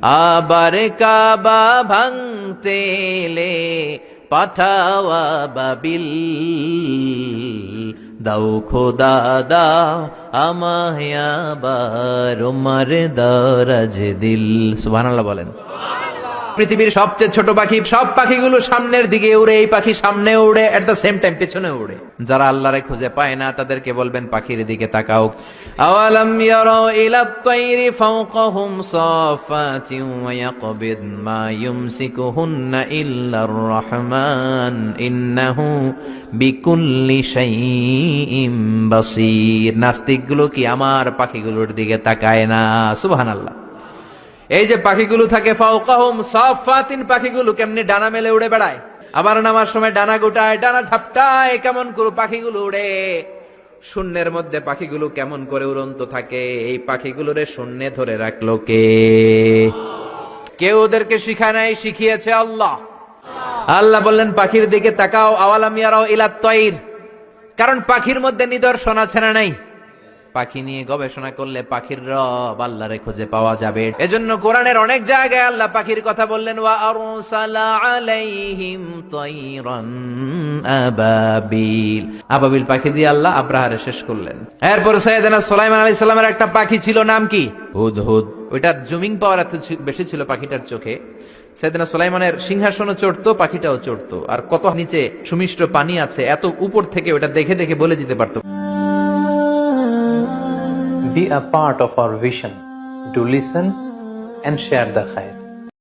আবার কাবা ভাঙতে এলে পাঠাওয়া বাবিল, দাও খোদা দাও আমায় আবার উমার দারাজ দিল। সুবহানাল্লাহ বলেন। পৃথিবীর সবচেয়ে ছোট পাখি, সব পাখিগুলো সামনের দিকে উড়ে, এই পাখি সামনে উড়ে, এট দ্য সেম টাইম পেছনে উড়ে। যারা আল্লাহরে খুঁজে পায় না তাদেরকে বলবেন পাখির দিকে তাকাও। আওয়ালাম ইয়ারাউ ইলাত তায়রি ফাওকাহুম সাফাতিন ওয়া ইয়াকবিদ মা ইউমসিকুহুন্না ইল্লার রহমান ইন্নাহু বিকুল্লি শাইইন বাসীর। নাস্তিকগুলো কি আমার পাখিগুলোর দিকে তাকায় না? সুবহানাল্লাহ। এই যে পাখিগুলো থাকে ফাওকাহুম সাফাতিন, পাখিগুলো কেমনি ডানা মেলে উড়ে বেড়ায়, আবার নামার সময় ডানা গোটায়, ডানা ঝাপটায়, কেমন করে পাখিগুলো উড়ে। শূন্যের মধ্যে পাখিগুলো কেমন করে উড়ন্ত থাকে, এই পাখিগুলোরে শূন্যে ধরে রাখলো কে? কেউ ওদেরকে শিখায় নাই, শিখিয়েছে আল্লাহ। আল্লাহ বললেন পাখির দিকে তাকাও। আওয়ালাম ইয়ারাউ ইলাত তায়র, কারণ পাখির মধ্যে নিদর্শন আছে না নাই? পাখি নিয়ে গবেষণা করলে পাখির রব আল্লাহরে খুঁজে পাওয়া যাবে। এজন্য কোরআনের অনেক জায়গায় আল্লাহ পাখির কথা বললেন, ওয়া আরসালা আলাইহিম তায়রান আবাবিল। আবাবিল পাখি দিয়ে আল্লাহ আব্রাহারে শেষ করলেন। এরপর সাইয়েদনা সুলাইমান আলাইহিস সালামের একটা পাখি ছিল, নাম কি? হুদহুদ। ওইটার জুমিং পাওয়ার এত বেশি ছিল পাখিটার চোখে, সাইয়েদনা সুলাইমানের সিংহাসনও চড়তো, পাখিটাও চড়তো। আর কত নিচে সুমিষ্ট পানি আছে, এত উপর থেকে ওটা দেখে দেখে বলে দিতে পারতো। Be a part of our vision. Do listen and share the khair.